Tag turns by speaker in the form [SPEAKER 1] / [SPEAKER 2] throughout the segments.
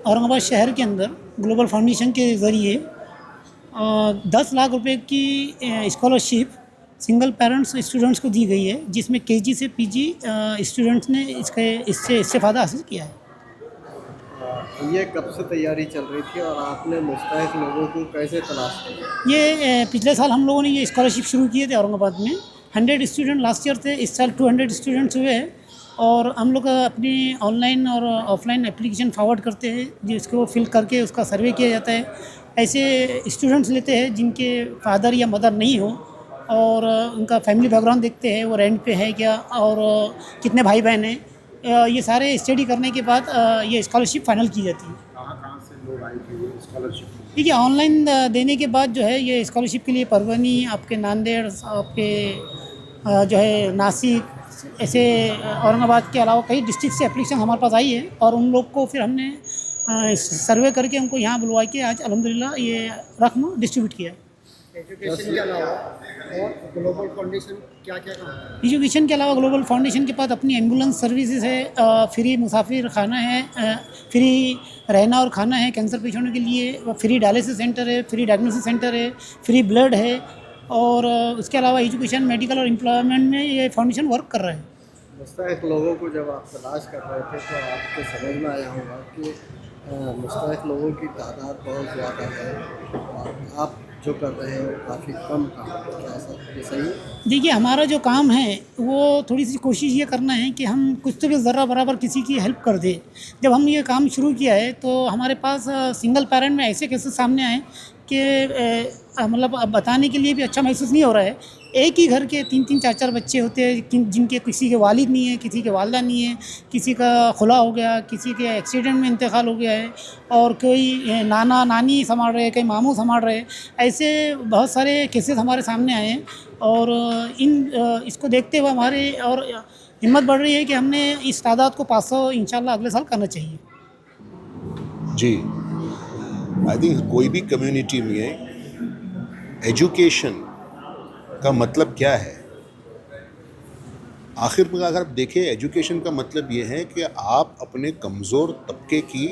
[SPEAKER 1] औरंगाबाद शहर के अंदर ग्लोबल फाउंडेशन के ज़रिए 10 लाख रुपए की स्कॉलरशिप सिंगल पेरेंट्स स्टूडेंट्स को दी गई है, जिसमें केजी से पीजी स्टूडेंट्स ने इससे फ़ायदा हासिल किया है।
[SPEAKER 2] ये कब से तैयारी चल रही थी और आपने मुस्तहिक लोगों को कैसे तलाश किया?
[SPEAKER 1] ये पिछले साल हम लोगों ने ये स्कॉलरशिप शुरू किए थे औरंगाबाद में। 100 स्टूडेंट लास्ट ईयर थे, इस साल 200 स्टूडेंट्स हुए हैं। और हम लोग अपनी ऑनलाइन और ऑफलाइन एप्लीकेशन फॉरवर्ड करते हैं, जिसको फिल करके उसका सर्वे किया जाता है। ऐसे स्टूडेंट्स लेते हैं जिनके फादर या मदर नहीं हो, और उनका फैमिली बैकग्राउंड देखते हैं, वो रेंट पे है क्या, और कितने भाई बहन हैं। ये सारे स्टडी करने के बाद ये स्कॉलरशिप फाइनल की जाती है।
[SPEAKER 2] कहाँ से लोग आए थे ये स्कॉलरशिप?
[SPEAKER 1] ठीक है, ऑनलाइन देने के बाद जो है ये स्कॉलरशिप के लिए परभनी, आपके नांदेड़, आपके जो है नासिक, ऐसे औरंगाबाद के अलावा कई डिस्ट्रिक्ट से एप्लीकेशन हमारे पास आई है, और उन लोग को फिर हमने सर्वे करके उनको यहाँ बुलवा के आज अल्हम्दुलिल्लाह ये रकम डिस्ट्रीब्यूट किया है।
[SPEAKER 2] एजुकेशन के अलावा और ग्लोबल फाउंडेशन क्या क्या काम?
[SPEAKER 1] एजुकेशन के अलावा ग्लोबल फाउंडेशन के पास अपनी एम्बुलेंस सर्विसेज है, फ्री मुसाफिर खाना है, फ्री रहना और खाना है कैंसर पेशेंटों के लिए, फ्री डायलिसिस सेंटर है, फ्री डायग्नोसिस सेंटर है, फ्री ब्लड है, और उसके अलावा एजुकेशन, मेडिकल और एम्प्लॉयमेंट में ये फाउंडेशन वर्क कर रहा है।
[SPEAKER 2] मुस्तहिक लोगों को जब आप तलाश कर रहे थे तो आपको समझ में आया होगा कि मुस्तहिक लोगों की तादाद बहुत ज़्यादा है और आप जो कर रहे हैं वो काफ़ी कम काम है। क्या सर ये सही है?
[SPEAKER 1] देखिए, हमारा जो काम है वो थोड़ी सी कोशिश ये करना है कि हम कुछ तो भी ज़र्रा बराबर किसी की हेल्प कर दें। जब हम ये काम शुरू किया है तो हमारे पास सिंगल पेरेंट में ऐसे केसेस सामने आए कि मतलब अब बताने के लिए भी अच्छा महसूस नहीं हो रहा है। एक ही घर के 3-3, 4-4 बच्चे होते हैं, जिनके किसी के वालिद नहीं है, किसी के वालिदा नहीं है, किसी का खुला हो गया, किसी के एक्सीडेंट में इंतकाल हो गया है, और कोई नाना नानी संभाल रहे हैं, कई मामू संभाल रहे हैं। ऐसे बहुत सारे केसेस हमारे सामने आए हैं, और इसको देखते हुए हमारे और हिम्मत बढ़ रही है कि हमने इस तादाद को 500 इंशाल्लाह अगले साल करना चाहिए।
[SPEAKER 3] जी, आई थिंक कोई भी कम्युनिटी में एजुकेशन का मतलब क्या है? आखिर में अगर आप देखें, एजुकेशन का मतलब ये है कि आप अपने कमज़ोर तबके की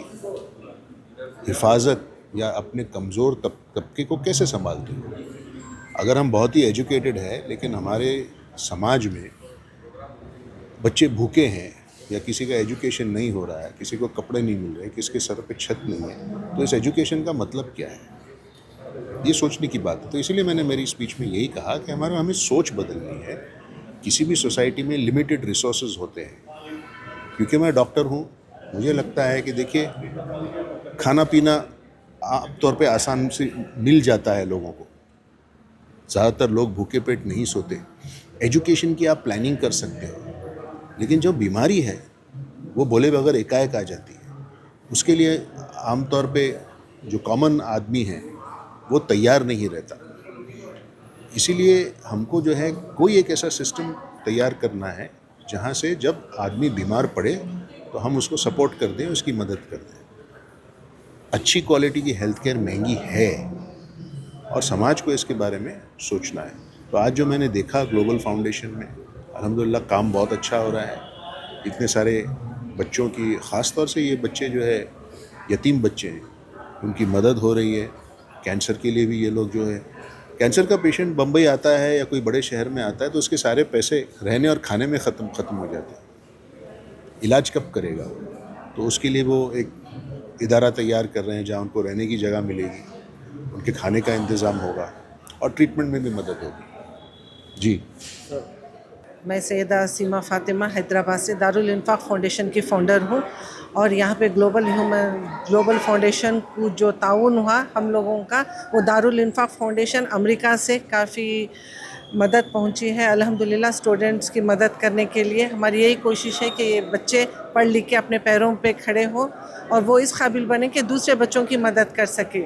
[SPEAKER 3] हिफाजत या अपने कमज़ोर तबके को कैसे संभालते हो। अगर हम बहुत ही एजुकेटेड है लेकिन हमारे समाज में बच्चे भूखे हैं, या किसी का एजुकेशन नहीं हो रहा है, किसी को कपड़े नहीं मिल रहे, किसी के सर पे छत नहीं है, तो इस एजुकेशन का मतलब क्या है? ये सोचने की बात है। तो इसीलिए मैंने मेरी स्पीच में यही कहा कि हमें सोच बदलनी है। किसी भी सोसाइटी में लिमिटेड रिसोर्सेज होते हैं। क्योंकि मैं डॉक्टर हूँ, मुझे लगता है कि देखिए, खाना पीना आम तौर पे आसान से मिल जाता है लोगों को, ज़्यादातर लोग भूखे पेट नहीं सोते। एजुकेशन की आप प्लानिंग कर सकते हो, लेकिन जो बीमारी है वो बोले बगैर एकाएक आ जाती है। उसके लिए आमतौर पे जो कॉमन आदमी है वो तैयार नहीं रहता। इसीलिए हमको जो है कोई एक ऐसा सिस्टम तैयार करना है जहाँ से जब आदमी बीमार पड़े तो हम उसको सपोर्ट कर दें, उसकी मदद कर दें। अच्छी क्वालिटी की हेल्थ केयर महंगी है और समाज को इसके बारे में सोचना है। तो आज जो मैंने देखा ग्लोबल फाउंडेशन में, अल्हम्दुलिल्लाह काम बहुत अच्छा हो रहा है। इतने सारे बच्चों की, ख़ास तौर से ये बच्चे जो है यतीम बच्चे हैं, उनकी मदद हो रही है। कैंसर के लिए भी ये लोग जो है, कैंसर का पेशेंट बम्बई आता है या कोई बड़े शहर में आता है तो उसके सारे पैसे रहने और खाने में ख़त्म हो जाते हैं। इलाज कब करेगा? तो उसके लिए वो एक इदारा तैयार कर रहे हैं जहाँ उनको रहने की जगह मिलेगी, उनके खाने का इंतज़ाम होगा और ट्रीटमेंट में भी मदद होगी। जी,
[SPEAKER 4] मैं सैयदा सीमा फ़ातिमा हैदराबाद से दारुल इन्फ़ाक़ फाउंडेशन की फ़ाउंडर हूँ, और यहाँ पे ग्लोबल फाउंडेशन को जो ताउन हुआ हम लोगों का, वो दारुल इन्फ़ाक़ फाउंडेशन अमेरिका से काफ़ी मदद पहुँची है। अल्हम्दुलिल्लाह स्टूडेंट्स की मदद करने के लिए हमारी यही कोशिश है कि ये बच्चे पढ़ लिख के अपने पैरों पे खड़े हों और वो इस काबिल बने कि दूसरे बच्चों की मदद कर सके।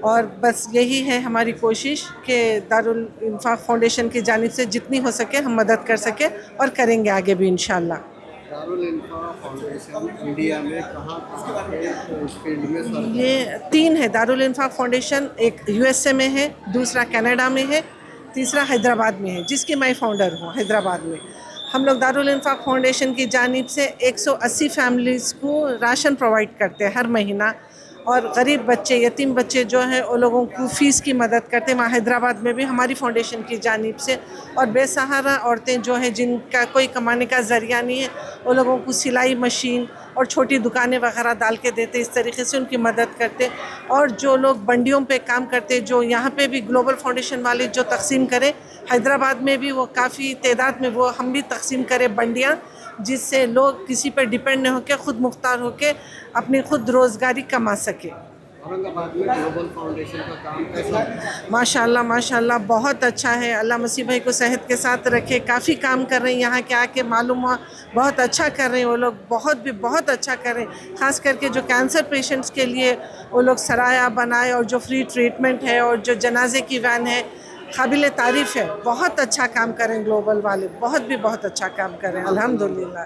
[SPEAKER 4] और बस यही है हमारी कोशिश कि दारुल इन्फ़ाक़ फाउंडेशन की जानिब से जितनी हो सके हम मदद कर सके और करेंगे आगे भी इंशाल्लाह।
[SPEAKER 2] दारुल इन्फ़ाक़ फाउंडेशन इंडिया में कहाँ इस फील्ड में सर?
[SPEAKER 4] ये 3 है दारुल इन्फ़ाक़ फाउंडेशन, एक यूएसए में है, दूसरा कनाडा में है, तीसरा हैदराबाद में है, जिसकी मैं फ़ाउंडर हूँ हैदराबाद में। हम लोग दारुल इन्फ़ाक़ फाउंडेशन की जानिब से 180 फैमिलीज़ को राशन प्रोवाइड करते हैं हर महीना। और गरीब बच्चे, यतीम बच्चे जो हैं वो लोगों को फ़ीस की मदद करते हैं। वहाँ हैदराबाद में भी हमारी फाउंडेशन की जानिब से, और बेसहारा औरतें जो हैं जिनका कोई कमाने का ज़रिया नहीं है, वो लोगों को सिलाई मशीन और छोटी दुकानें वगैरह डाल के देते, इस तरीके से उनकी मदद करते। और जो लोग बंडियों पे काम करते, जो यहाँ पे भी ग्लोबल फाउंडेशन वाले जो तकसीम करें, हैदराबाद में भी वो काफ़ी तादाद में वो हम भी तकसीम करें बंडियाँ, जिससे लोग किसी पर डिपेंड न होकर ख़ुद मुख्तार होकर अपनी खुद रोज़गारी कमा सके।
[SPEAKER 2] औरंगाबाद में ग्लोबल फाउंडेशन का काम कैसा है?
[SPEAKER 4] माशाल्लाह माशाल्लाह बहुत अच्छा है। अल्लाह मसीह भाई को सेहत के साथ रखे। काफ़ी काम कर रहे हैं, यहाँ के आके मालूम हुआ बहुत अच्छा कर रहे हैं वो लोग, बहुत अच्छा कर रहे हैं। ख़ास करके जो कैंसर पेशेंट्स के लिए वो लोग सराया बनाए, और जो फ्री ट्रीटमेंट है, और जो जनाजे की वैन है, काबिल तारीफ़ है। बहुत अच्छा काम करें ग्लोबल वाले, बहुत अच्छा काम करें अल्हम्दुलिल्लाह।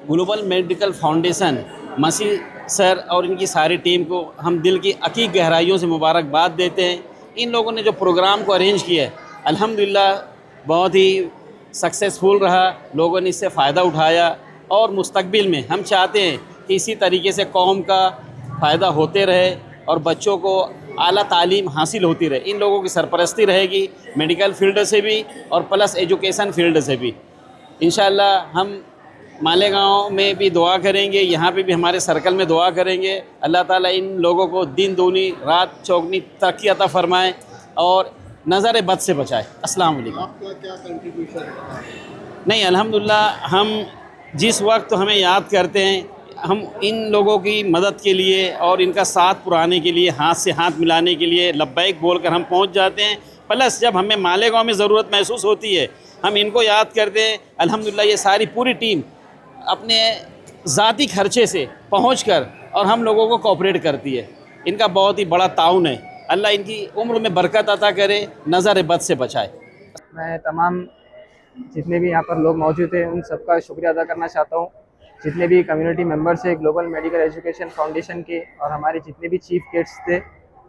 [SPEAKER 5] ग्लोबल मेडिकल फाउंडेशन मसीह सर और इनकी सारी टीम को हम दिल की अकीक गहराइयों से मुबारकबाद देते हैं। इन लोगों ने जो प्रोग्राम को अरेंज किया है अल्हम्दुलिल्लाह बहुत ही सक्सेसफुल रहा, लोगों ने इससे फ़ायदा उठाया, और मुस्तकबिल में हम चाहते हैं कि इसी तरीके से कौम का फ़ायदा होते रहे और बच्चों को आला तालीम हासिल होती रहे। इन लोगों की सरपरस्ती रहेगी मेडिकल फील्ड से भी और प्लस एजुकेशन फील्ड से भी। इंशाअल्लाह हम मालेगांव में भी दुआ करेंगे, यहाँ पे भी हमारे सर्कल में दुआ करेंगे। अल्लाह ताला इन लोगों को दिन दूनी रात चौगनी तरक्की अता फरमाए और नज़र बद से बचाए। अस्सलाम वालेकुम।
[SPEAKER 2] आपका क्या कंट्रीब्यूशन है?
[SPEAKER 5] नहीं, अल्हम्दुलिल्लाह हम जिस वक्त हमें याद करते हैं, हम इन लोगों की मदद के लिए और इनका साथ पुराने के लिए, हाथ से हाथ मिलाने के लिए लब्बैक बोलकर हम पहुंच जाते हैं। प्लस जब हमें मालेगांव में ज़रूरत महसूस होती है हम इनको याद करते हैं। अल्हम्दुलिल्लाह ये सारी पूरी टीम अपने ज़ाती खर्चे से पहुंचकर और हम लोगों को कोऑपरेट करती है। इनका बहुत ही बड़ा ताउन है। अल्लाह इनकी उम्र में बरकत अता करे, नज़र बद से बचाए।
[SPEAKER 6] मैं तमाम जितने भी यहाँ पर लोग मौजूद हैं उन सबका शुक्रिया अदा करना चाहता हूँ। जितने भी कम्युनिटी मेंबर्स हैं ग्लोबल मेडिकल एजुकेशन फाउंडेशन के, और हमारे जितने भी चीफ गेस्ट्स थे,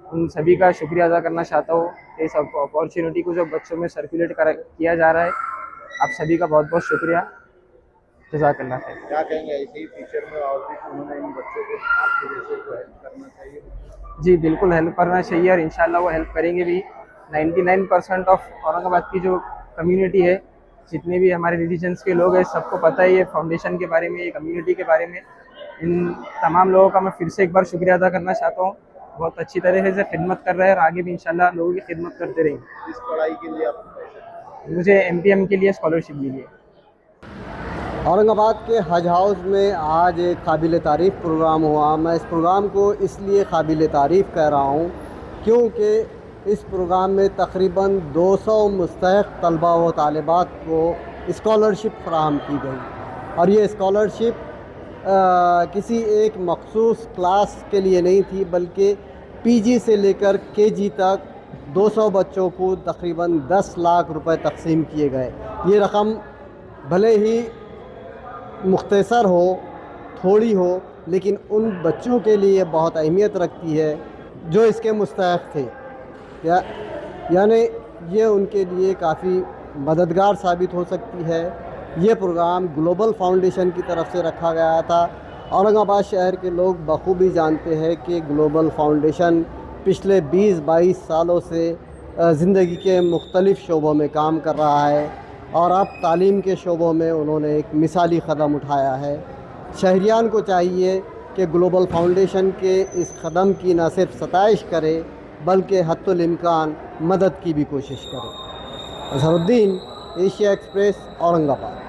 [SPEAKER 6] उन सभी का शुक्रिया अदा करना चाहता हूँ। इस अपॉर्चुनिटी को जो बच्चों में सर्कुलेट किया जा रहा है, आप सभी का बहुत बहुत शुक्रिया। जज़ाकल्लाह खैर।
[SPEAKER 3] क्या कहेंगे, ऐसे ही फ्यूचर में और भी उन्होंने इन बच्चों को आपके जैसे को हेल्प करना चाहिए?
[SPEAKER 6] जी बिल्कुल हेल्प करना चाहिए, और इंशाल्लाह वो हेल्प करेंगे भी। 99% ऑफ औरंगाबाद की जो कम्युनिटी है, जितने भी हमारे रिलीजन्स के लोग हैं, सबको पता है ये फाउंडेशन के बारे में, ये कम्युनिटी के बारे में। इन तमाम लोगों का मैं फिर से एक बार शुक्रिया अदा करना चाहता हूँ। बहुत अच्छी तरह से खिदमत कर रहे हैं और आगे भी इंशाल्लाह लोगों की खिदमत करते रहेंगे।
[SPEAKER 3] इस पढ़ाई के लिए आपको
[SPEAKER 6] मुझे MPM के लिए स्कॉलरशिप मिली है।
[SPEAKER 2] औरंगाबाद के हज हाउस में आज एक काबिल तारीफ़ प्रोग्राम हुआ। मैं इस प्रोग्राम को इसलिए काबिल तारीफ़ कह रहा हूँ क्योंकि इस प्रोग्राम में तकरीबन 200 मुस्तहिक़ तलबा व तालिबात को स्कॉलरशिप फ़राहम की गई, और ये स्कॉलरशिप किसी एक मखसूस क्लास के लिए नहीं थी, बल्कि PG से लेकर KG तक 200 बच्चों को तकरीबन 10 लाख रुपए तकसीम किए गए। ये रकम भले ही मुख्तसर हो, थोड़ी हो, लेकिन उन बच्चों के लिए बहुत अहमियत रखती है जो इसके मुस्तहिक़ थे। यानी ये उनके लिए काफ़ी मददगार साबित हो सकती है। ये प्रोग्राम ग्लोबल फाउंडेशन की तरफ से रखा गया था। औरंगाबाद शहर के लोग बखूबी जानते हैं कि ग्लोबल फाउंडेशन पिछले 20-22 सालों से ज़िंदगी के मुख्तलिफ़ शोबों में काम कर रहा है, और अब तालीम के शोबों में उन्होंने एक मिसाली क़दम उठाया है। शहरियान को चाहिए कि ग्लोबल फाउंडेशन के इस कदम की न सिर्फ सताइश करे बल्कि हत्तुल इम्कान मदद की भी कोशिश करे। Azharuddin, Asia express, Aurangabad.